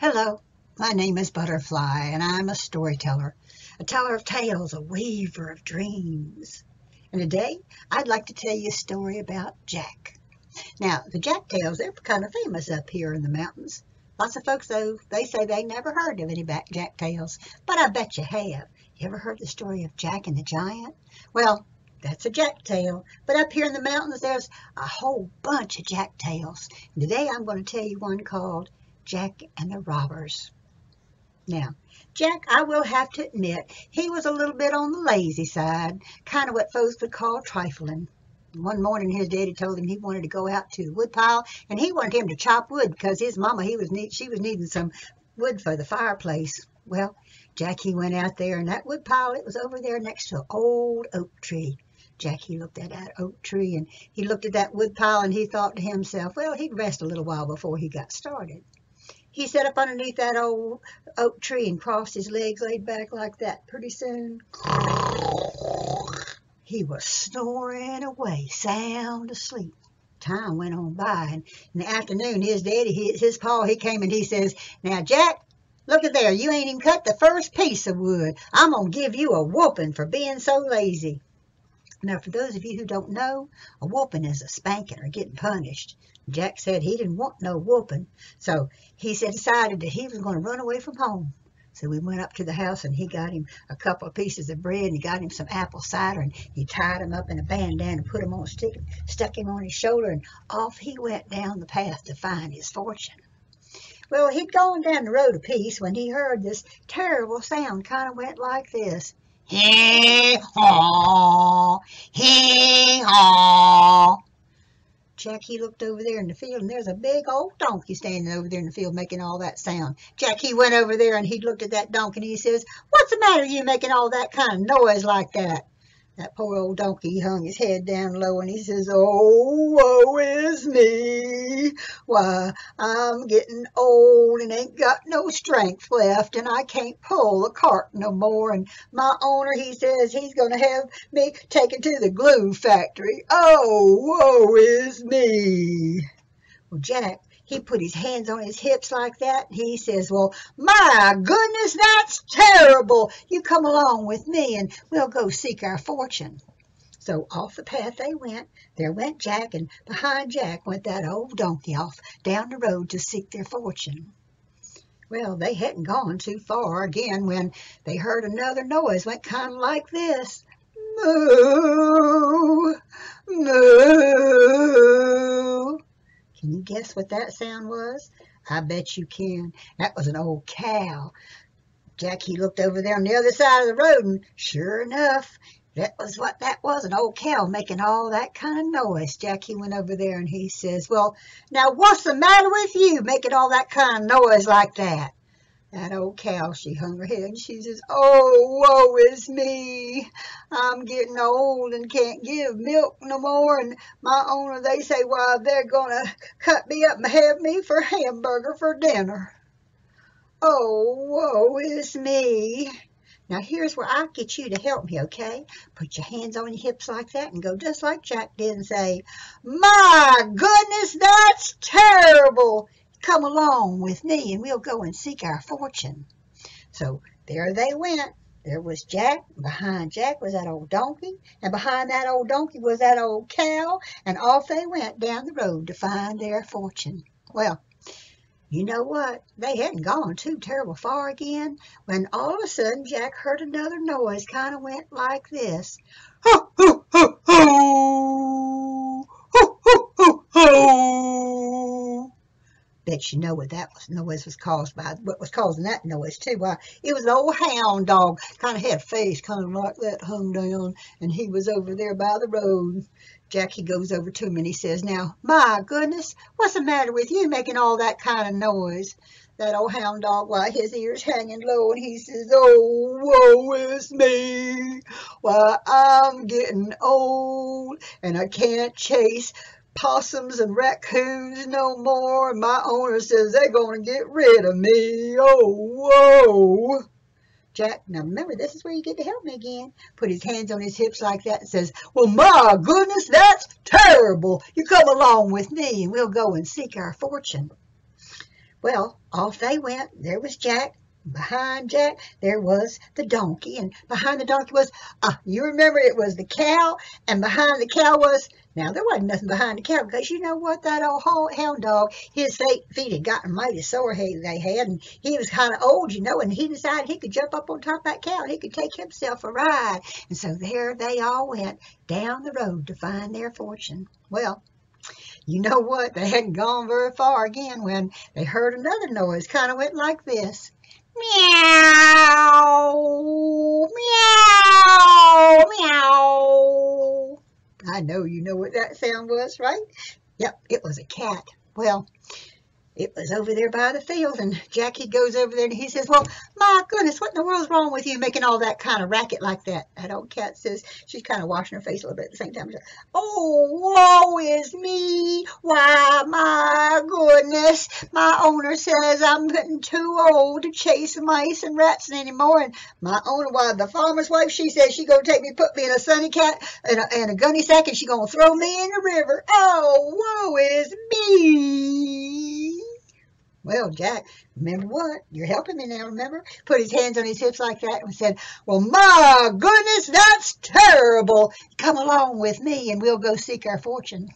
Hello, my name is Butterfly, and I'm a storyteller, a teller of tales, a weaver of dreams. And today, I'd like to tell you a story about Jack. Now, the Jacktails, they're kind of famous up here in the mountains. Lots of folks, though, they say they never heard of any Jacktails, but I bet you have. You ever heard the story of Jack and the Giant? Well, that's a Jacktail, but up here in the mountains, there's a whole bunch of Jacktails. And today, I'm going to tell you one called Jack and the Robbers. Now, Jack, I will have to admit, he was a little bit on the lazy side, kind of what folks would call trifling. One morning, his daddy told him he wanted to go out to the woodpile, and he wanted him to chop wood because his mama, she was needing some wood for the fireplace. Well, Jack, he went out there, and that woodpile, it was over there next to an old oak tree. Jack, he looked at that oak tree, and he looked at that woodpile, and he thought to himself, well, he'd rest a little while before he got started. He sat up underneath that old oak tree and crossed his legs, laid back like that. Pretty soon, he was snoring away, sound asleep. Time went on by, and in the afternoon, his daddy, his pa, he came and he says, "Now, Jack, look at there. You ain't even cut the first piece of wood. I'm going to give you a whooping for being so lazy." Now, for those of you who don't know, a whooping is a spanking or getting punished. Jack said he didn't want no whooping, so he decided that he was going to run away from home. So we went up to the house, and he got him a couple of pieces of bread, and he got him some apple cider, and he tied him up in a bandana and put him on a stick, stuck him on his shoulder, and off he went down the path to find his fortune. Well, he'd gone down the road a piece when he heard this terrible sound. Kind of went like this. Hee-haw, hee-haw. Jack, he looked over there in the field, and there's a big old donkey standing over there in the field making all that sound. Jack, he went over there, and he looked at that donkey, and he says, "What's the matter with you making all that kind of noise like that?" That poor old donkey, he hung his head down low, and he says, "Oh, woe is me. Why, I'm getting old and ain't got no strength left, and I can't pull the cart no more. And my owner, he says he's going to have me taken to the glue factory. Oh, woe is me." Well, Jack, he put his hands on his hips like that, and he says, "Well, my goodness, that's terrible. You come along with me, and we'll go seek our fortune." So off the path they went. There went Jack, and behind Jack went that old donkey off down the road to seek their fortune. Well, they hadn't gone too far again when they heard another noise, went kind of like this. Moo, moo. Can you guess what that sound was? I bet you can. That was an old cow. Jack, he looked over there on the other side of the road, and sure enough, that was what that was, an old cow making all that kind of noise. Jack, he went over there, and he says, "Well, now what's the matter with you making all that kind of noise like that?" That old cow, she hung her head, and she says, "Oh, woe is me. I'm getting old and can't give milk no more, and my owner, they say, why, they're going to cut me up and have me for hamburger for dinner. Oh, woe is me." Now, here's where I get you to help me, okay? Put your hands on your hips like that and go just like Jack did and say, "My goodness, that's terrible. Come along with me, and we'll go and seek our fortune." So there they went. There was Jack. Behind Jack was that old donkey. And behind that old donkey was that old cow. And off they went down the road to find their fortune. Well, you know what? They hadn't gone too terrible far again when all of a sudden Jack heard another noise. Kind of went like this. "Ho, ho, ho, ho! Ho, ho, ho, ho!" Bet you know what that noise was caused by. What was causing that noise too? Why, it was an old hound dog. Kind of had a face kind of like that, hung down, and he was over there by the road. Jack, he goes over to him and he says, "Now, my goodness, what's the matter with you making all that kind of noise?" That old hound dog, why, his ears hanging low, and he says, "Oh, woe is me. Why, I'm getting old, and I can't chase possums and raccoons no more, and my owner says they're going to get rid of me. Oh, whoa." Jack, now remember, this is where you get to help me again. Put his hands on his hips like that and says, "Well, my goodness, that's terrible. You come along with me, and we'll go and seek our fortune." Well, off they went. There was Jack. Behind Jack, there was the donkey, and behind the donkey was, you remember it was the cow, and behind the cow was, now there wasn't nothing behind the cow, because you know what, that old hound dog, his feet had gotten mighty sore they had, and he was kind of old, you know, and he decided he could jump up on top of that cow, and he could take himself a ride, and so there they all went down the road to find their fortune. Well, you know what, they hadn't gone very far again when they heard another noise, kind of went like this. Meow, meow, meow. I know you know what that sound was, right? Yep, it was a cat. Well, it was over there by the field, and Jackie goes over there and he says, well, my goodness, what in the world's wrong with you making all that kind of racket like that? That old cat says, she's kind of washing her face a little bit at the same time. She says, oh, woe is me. Why, my goodness, my owner says I'm getting too old to chase mice and rats anymore. And my owner, why, the farmer's wife, she says she's going to take me, put me in a sunny cat and a gunny sack, and she's going to throw me in the river. Oh, woe is me. Well, Jack, remember what? You're helping me now, remember? Put his hands on his hips like that and said, well, my goodness, that's terrible. Come along with me and we'll go seek our fortune.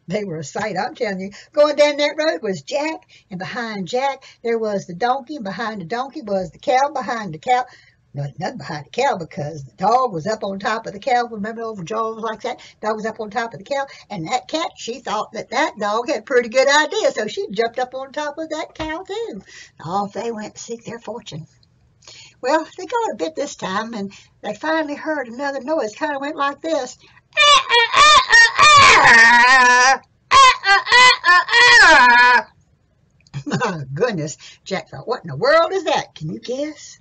They were a sight, I'm telling you. Going down that road was Jack, and behind Jack there was the donkey, and behind the donkey was the cow, behind the cow. No, nothing behind the cow, because the dog was up on top of the cow. Remember over jaws like that? Dog was up on top of the cow. And that cat, she thought that dog had a pretty good idea, so she jumped up on top of that cow too. Off they went to seek their fortune. Well, they got a bit this time, and they finally heard another noise. Kind of went like this. My goodness, Jack thought, what in the world is that? Can you guess?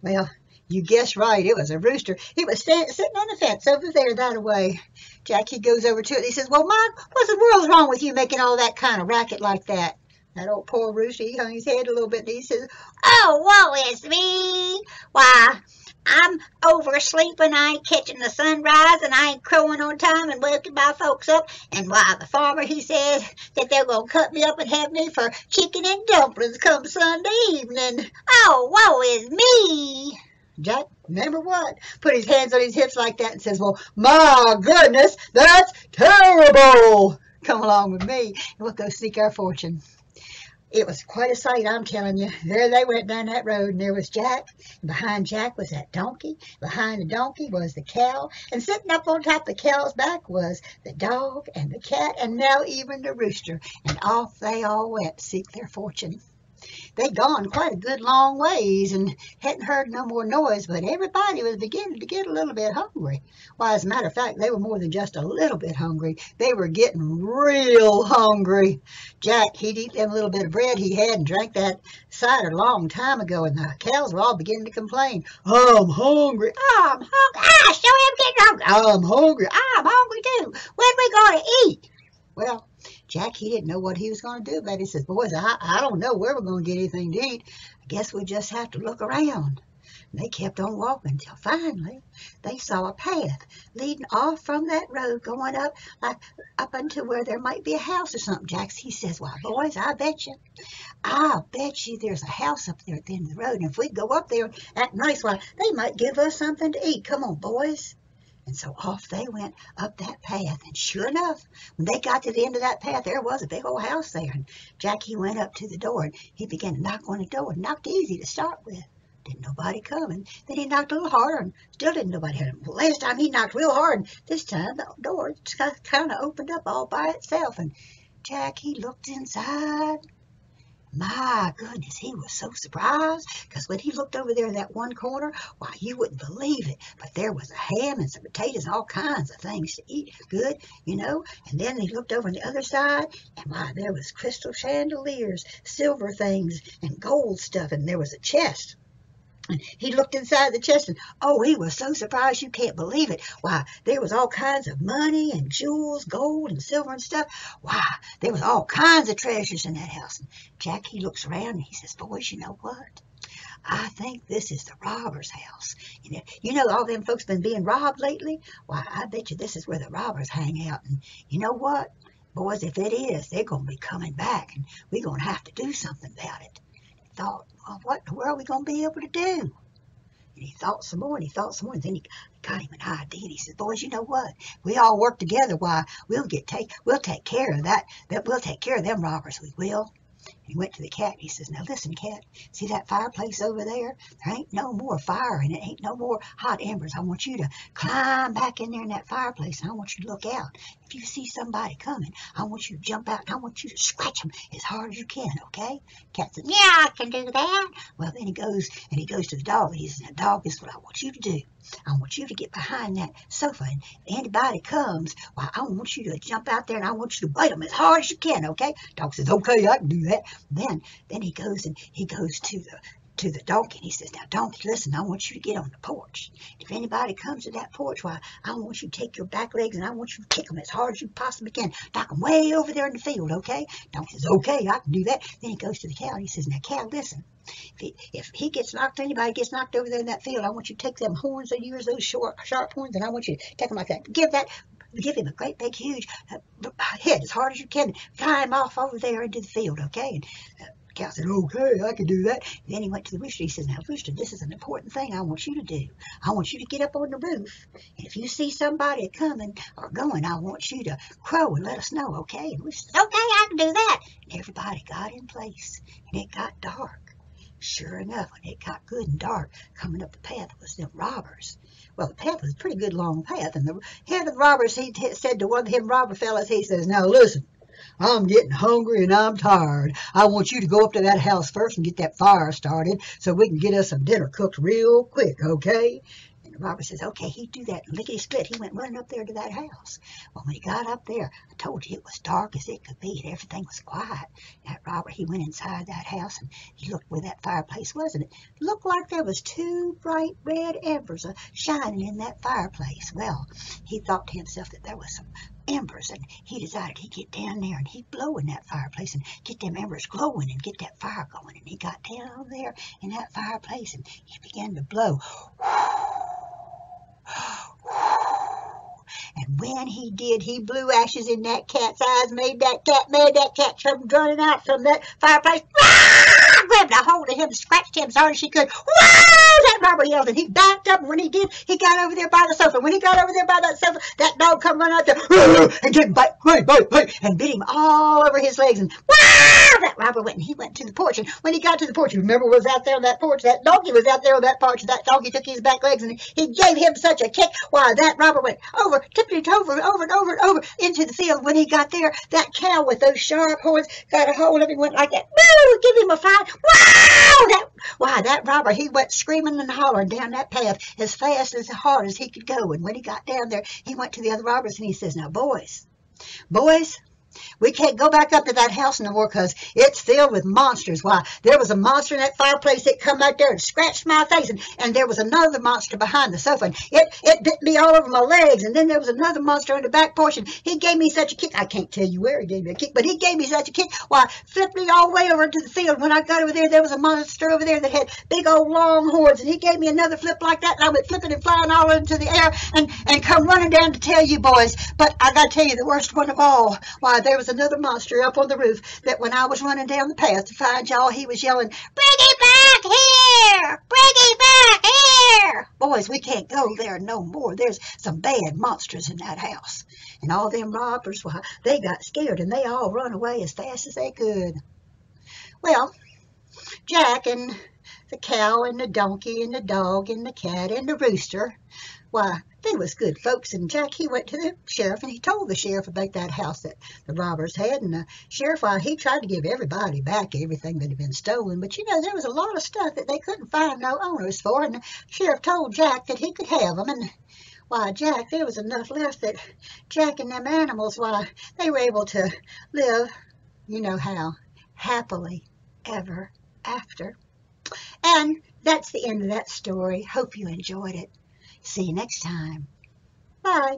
Well, you guessed right. It was a rooster. He was sitting on the fence over there that way. Jack, he goes over to it. And he says, well, Mike, what in the world's wrong with you making all that kind of racket like that? That old poor rooster, he hung his head a little bit, and he says, oh, woe is me. Why, I'm oversleeping. I ain't catching the sunrise, and I ain't crowing on time and waking my folks up. And why, the farmer, he says that they're going to cut me up and have me for chicken and dumplings come Sunday evening. Oh, woe is me. Jack, remember what? Put his hands on his hips like that and says, well, my goodness, that's terrible. Come along with me, and we'll go seek our fortune. It was quite a sight, I'm telling you. There they went down that road, and there was Jack. And behind Jack was that donkey. Behind the donkey was the cow. And sitting up on top of the cow's back was the dog and the cat, and now even the rooster. And off they all went to seek their fortune. They'd gone quite a good long ways and hadn't heard no more noise, but everybody was beginning to get a little bit hungry. Why, as a matter of fact, they were more than just a little bit hungry. They were getting real hungry. Jack, he'd eat them little bit of bread he had and drank that cider a long time ago, and the cows were all beginning to complain. I'm hungry. I'm hungry. I sure am getting hungry. I'm hungry. I'm hungry too. When we going to eat? Well, Jack, he didn't know what he was going to do about it. He says, boys, I don't know where we're going to get anything to eat. I guess we'll just have to look around. And they kept on walking until finally they saw a path leading off from that road going up, like up until where there might be a house or something. Jack, he says, well, boys, I'll bet you there's a house up there at the end of the road. And if we go up there and act nice, why, they might give us something to eat. Come on, boys. And so off they went up that path. And sure enough, when they got to the end of that path, there was a big old house there. And Jack, he went up to the door, and he began to knock on the door. And knocked easy to start with. Didn't nobody come. And then he knocked a little harder, and still didn't nobody hit him. Well, last time he knocked real hard, and this time the door kind of opened up all by itself. And Jack, he looked inside. My goodness, he was so surprised, because when he looked over there in that one corner, why, you wouldn't believe it, but there was a ham and some potatoes and all kinds of things to eat good, you know. And then he looked over on the other side, and why, there was crystal chandeliers, silver things, and gold stuff, and there was a chest. And he looked inside the chest, and oh, he was so surprised you can't believe it. Why, there was all kinds of money and jewels, gold and silver and stuff. Why, there was all kinds of treasures in that house. And Jack, he looks around and he says, boys, you know what? I think this is the robber's house. You know all them folks been being robbed lately? Why, I bet you this is where the robbers hang out. And you know what? Boys, if it is, they're going to be coming back, and we're going to have to do something about it. He thought, well, what in the world are we going to be able to do? And he thought some more, and he thought some more, and then he got him an idea. And he said, boys, you know what? We all work together. Why, we'll take care of that. We'll take care of them robbers. We will. He went to the cat and he says, now listen, cat, see that fireplace over there? There ain't no more fire and it ain't no more hot embers. I want you to climb back in there in that fireplace, and I want you to look out. If you see somebody coming, I want you to jump out and I want you to scratch them as hard as you can, okay? Cat says, yeah, I can do that. Well, then he goes to the dog and he says, now dog, this is what I want you to do. I want you to get behind that sofa, and anybody comes, well, I want you to jump out there and I want you to bite them as hard as you can, okay? Dog says, okay, I can do that. Then he goes to the donkey and he says, now donkey, listen, I want you to get on the porch. If anybody comes to that porch, why, I want you to take your back legs and I want you to kick them as hard as you possibly can. Knock them way over there in the field, okay? Donkey says, okay, I can do that. Then he goes to the cow and he says, now cow, listen. If anybody gets knocked over there in that field, I want you to take them horns of yours, those sharp horns, and I want you to take them like that. Give him a great big huge head as hard as you can, and fly him off over there into the field, okay? And the cow said, okay, I can do that. And then he went to the rooster. He says, now rooster, this is an important thing I want you to do. I want you to get up on the roof, and if you see somebody coming or going, I want you to crow and let us know, okay? And the rooster says, okay, I can do that. And everybody got in place, and it got dark. Sure enough, when it got good and dark, coming up the path was them robbers. Well, the path was a pretty good long path, and the head of the robbers, he said to one of them robber fellas, he says, now listen, I'm getting hungry and I'm tired. I want you to go up to that house first and get that fire started so we can get us some dinner cooked real quick, okay? And the robber says, okay, he'd do that. Lickety-split, he went running up there to that house. Well, when he got up there, I told you it was dark as it could be, and everything was quiet. That robber, he went inside that house, and he looked where that fireplace was, and it looked like there was two bright red embers shining in that fireplace. Well, he thought to himself that there was some embers, and he decided he'd get down there and he'd blow in that fireplace and get them embers glowing and get that fire going. And he got down there in that fireplace and he began to blow. And when he did, he blew ashes in that cat's eyes, made that cat come running out from that fireplace. Grabbed a hold of him, scratched him as hard as she could. That robber yelled, and he backed up, and when he did, he got over there by the sofa. When he got over there by that sofa, that dog come running out there and get bite, and bit him all over his legs. And that robber went, and he went to the porch. And when he got to the porch, you remember was out there on that porch? That donkey was out there on that porch. That donkey took his back legs, and he gave him such a kick. Why, that robber went over, tipped over and over into the field. When he got there, that cow with those sharp horns got a hold of him, went like that. Give him a fight. That robber, he went screaming and hollering down that path as fast as hard as he could go. And when he got down there, he went to the other robbers and he says, now boys, we can't go back up to that house no more because it's filled with monsters. Why, there was a monster in that fireplace that come out there and scratched my face, and there was another monster behind the sofa, and it bit me all over my legs, and then there was another monster in the back porch, and he gave me such a kick. I can't tell you where he gave me a kick, but he gave me such a kick. Why, flipped me all the way over to the field. When I got over there was a monster over there that had big old long horns, and he gave me another flip like that, and I went flipping and flying all into the air and come running down to tell you boys. But I got to tell you the worst one of all. Why, there was another monster up on the roof that when I was running down the path to find y'all, he was yelling, bring it back here! Bring it back here! Boys, we can't go there no more. There's some bad monsters in that house. And all them robbers, why, they got scared and they all run away as fast as they could. Well, Jack and the cow and the donkey and the dog and the cat and the rooster, why, they was good folks, and Jack, he went to the sheriff, and he told the sheriff about that house that the robbers had, and the sheriff, why, he tried to give everybody back everything that had been stolen, but, you know, there was a lot of stuff that they couldn't find no owners for, and the sheriff told Jack that he could have them, and, why, Jack, there was enough left that Jack and them animals, why, they were able to live, you know how, happily ever after. And that's the end of that story. Hope you enjoyed it. See you next time. Bye.